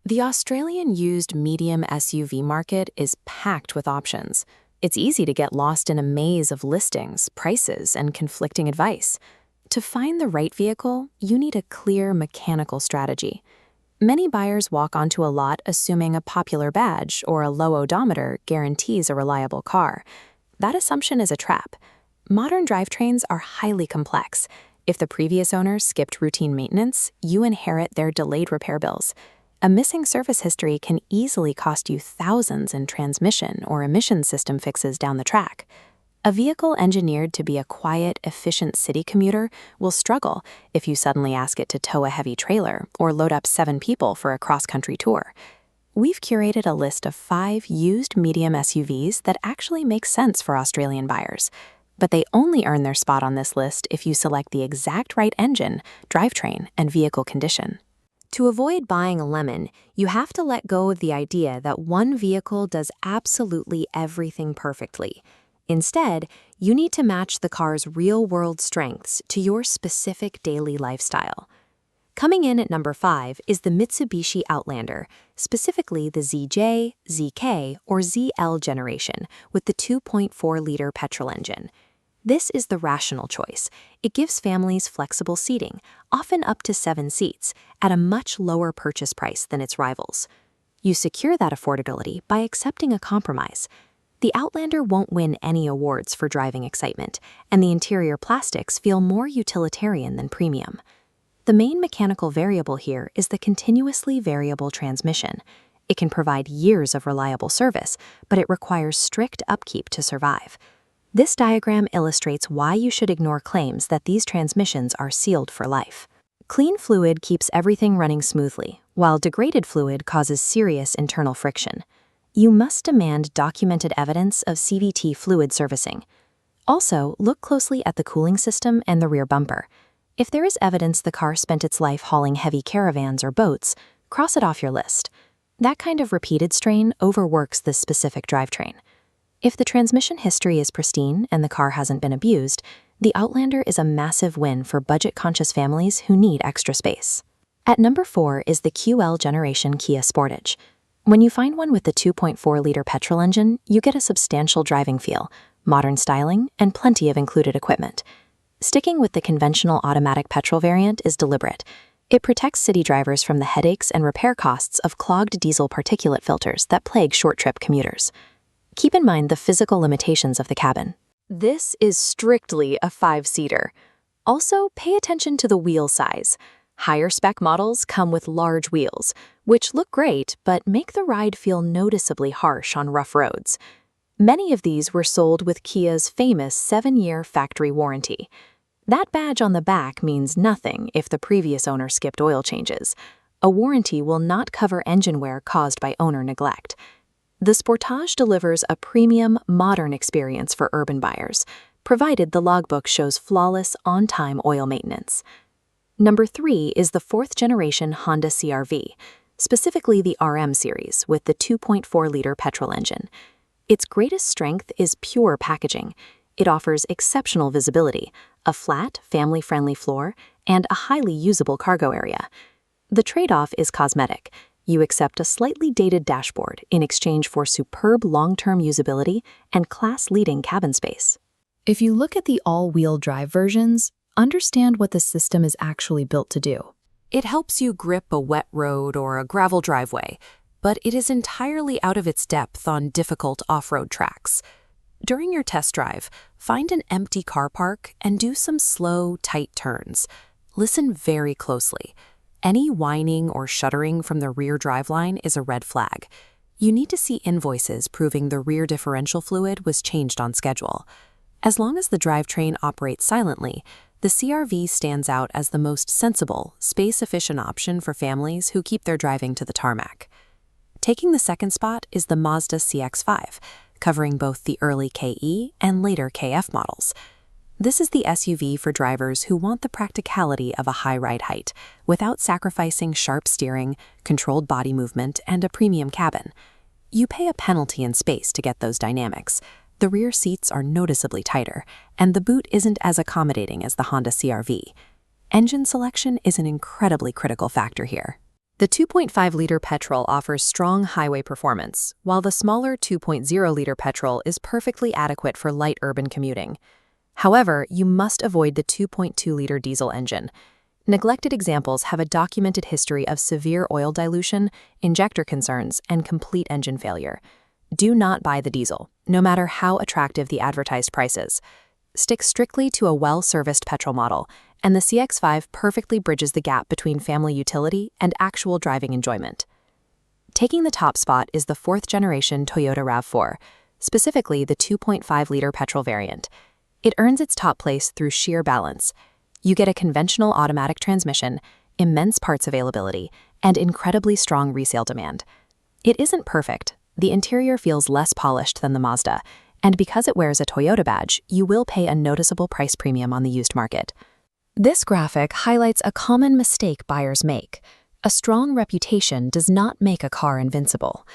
The Australian used medium SUV market is packed with options. It's easy to get lost in a maze of listings, prices, and conflicting advice. To find the right vehicle, you need a clear mechanical strategy. Many buyers walk onto a lot assuming a popular badge or a low odometer guarantees a reliable car. That assumption is a trap. Modern drivetrains are highly complex. If the previous owner skipped routine maintenance, you inherit their delayed repair bills. A missing service history can easily cost you thousands in transmission or emission system fixes down the track. A vehicle engineered to be a quiet, efficient city commuter will struggle if you suddenly ask it to tow a heavy trailer or load up 7 people for a cross-country tour. We've curated a list of 5 used medium SUVs that actually make sense for Australian buyers. But they only earn their spot on this list if you select the exact right engine, drivetrain, and vehicle condition. To avoid buying a lemon, you have to let go of the idea that one vehicle does absolutely everything perfectly. Instead, you need to match the car's real-world strengths to your specific daily lifestyle. Coming in at number 5 is the Mitsubishi Outlander, specifically the ZJ, ZK, or ZL generation with the 2.4-liter petrol engine. This is the rational choice. It gives families flexible seating, often up to 7 seats, at a much lower purchase price than its rivals. You secure that affordability by accepting a compromise. The Outlander won't win any awards for driving excitement, and the interior plastics feel more utilitarian than premium. The main mechanical variable here is the continuously variable transmission. It can provide years of reliable service, but it requires strict upkeep to survive. This diagram illustrates why you should ignore claims that these transmissions are sealed for life. Clean fluid keeps everything running smoothly, while degraded fluid causes serious internal friction. You must demand documented evidence of CVT fluid servicing. Also, look closely at the cooling system and the rear bumper. If there is evidence the car spent its life hauling heavy caravans or boats, cross it off your list. That kind of repeated strain overworks this specific drivetrain. If the transmission history is pristine and the car hasn't been abused, the Outlander is a massive win for budget-conscious families who need extra space. At number 4 is the QL generation Kia Sportage. When you find one with the 2.4-liter petrol engine, you get a substantial driving feel, modern styling, and plenty of included equipment. Sticking with the conventional automatic petrol variant is deliberate. It protects city drivers from the headaches and repair costs of clogged diesel particulate filters that plague short-trip commuters. Keep in mind the physical limitations of the cabin. This is strictly a 5-seater. Also, pay attention to the wheel size. Higher spec models come with large wheels, which look great but make the ride feel noticeably harsh on rough roads. Many of these were sold with Kia's famous 7-year factory warranty. That badge on the back means nothing if the previous owner skipped oil changes. A warranty will not cover engine wear caused by owner neglect. The Sportage delivers a premium, modern experience for urban buyers, provided the logbook shows flawless, on-time oil maintenance. Number 3 is the 4th-generation Honda CR-V, specifically the RM series with the 2.4-liter petrol engine. Its greatest strength is pure packaging. It offers exceptional visibility, a flat, family-friendly floor, and a highly usable cargo area. The trade-off is cosmetic. You accept a slightly dated dashboard in exchange for superb long-term usability and class-leading cabin space. If you look at the all-wheel drive versions, understand what the system is actually built to do. It helps you grip a wet road or a gravel driveway, but it is entirely out of its depth on difficult off-road tracks. During your test drive, find an empty car park and do some slow, tight turns. Listen very closely. Any whining or shuddering from the rear driveline is a red flag. You need to see invoices proving the rear differential fluid was changed on schedule. As long as the drivetrain operates silently, the CR-V stands out as the most sensible, space-efficient option for families who keep their driving to the tarmac. Taking the second spot is the Mazda CX-5, covering both the early KE and later KF models. This is the SUV for drivers who want the practicality of a high ride height, without sacrificing sharp steering, controlled body movement, and a premium cabin. You pay a penalty in space to get those dynamics. The rear seats are noticeably tighter, and the boot isn't as accommodating as the Honda CR-V. Engine selection is an incredibly critical factor here. The 2.5-liter petrol offers strong highway performance, while the smaller 2.0-liter petrol is perfectly adequate for light urban commuting. However, you must avoid the 2.2-liter diesel engine. Neglected examples have a documented history of severe oil dilution, injector concerns, and complete engine failure. Do not buy the diesel, no matter how attractive the advertised price is. Stick strictly to a well-serviced petrol model, and the CX-5 perfectly bridges the gap between family utility and actual driving enjoyment. Taking the top spot is the fourth-generation Toyota RAV4, specifically the 2.5-liter petrol variant. It earns its top place through sheer balance. You get a conventional automatic transmission, immense parts availability, and incredibly strong resale demand. It isn't perfect. The interior feels less polished than the Mazda, and because it wears a Toyota badge, you will pay a noticeable price premium on the used market. This graphic highlights a common mistake buyers make. A strong reputation does not make a car invincible.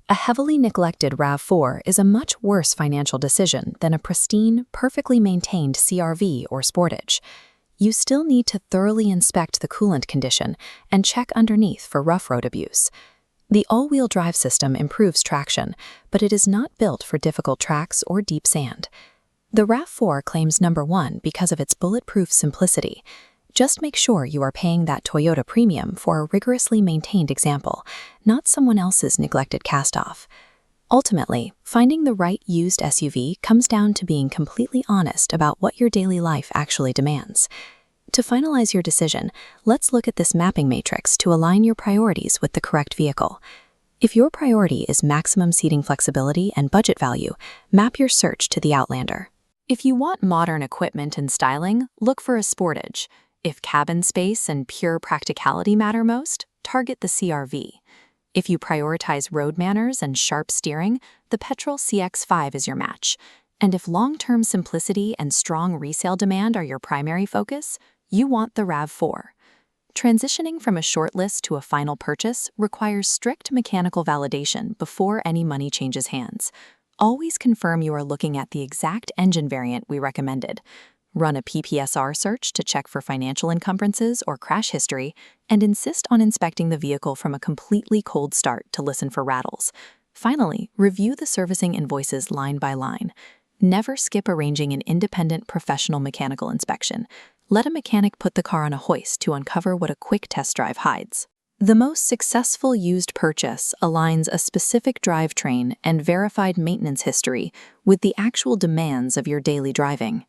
A heavily neglected RAV4 is a much worse financial decision than a pristine, perfectly maintained CR-V or Sportage. You still need to thoroughly inspect the coolant condition and check underneath for rough road abuse. The all-wheel drive system improves traction, but it is not built for difficult tracks or deep sand. The RAV4 claims #1 because of its bulletproof simplicity. Just make sure you are paying that Toyota premium for a rigorously maintained example, not someone else's neglected cast-off. Ultimately, finding the right used SUV comes down to being completely honest about what your daily life actually demands. To finalize your decision, let's look at this mapping matrix to align your priorities with the correct vehicle. If your priority is maximum seating flexibility and budget value, map your search to the Outlander. If you want modern equipment and styling, look for a Sportage. If cabin space and pure practicality matter most, target the CR-V. If you prioritize road manners and sharp steering, the petrol CX-5 is your match. And if long-term simplicity and strong resale demand are your primary focus, you want the RAV4. Transitioning from a short list to a final purchase requires strict mechanical validation before any money changes hands. Always confirm you are looking at the exact engine variant we recommended. Run a PPSR search to check for financial encumbrances or crash history, and insist on inspecting the vehicle from a completely cold start to listen for rattles. Finally, review the servicing invoices line by line. Never skip arranging an independent professional mechanical inspection. Let a mechanic put the car on a hoist to uncover what a quick test drive hides. The most successful used purchase aligns a specific drivetrain and verified maintenance history with the actual demands of your daily driving.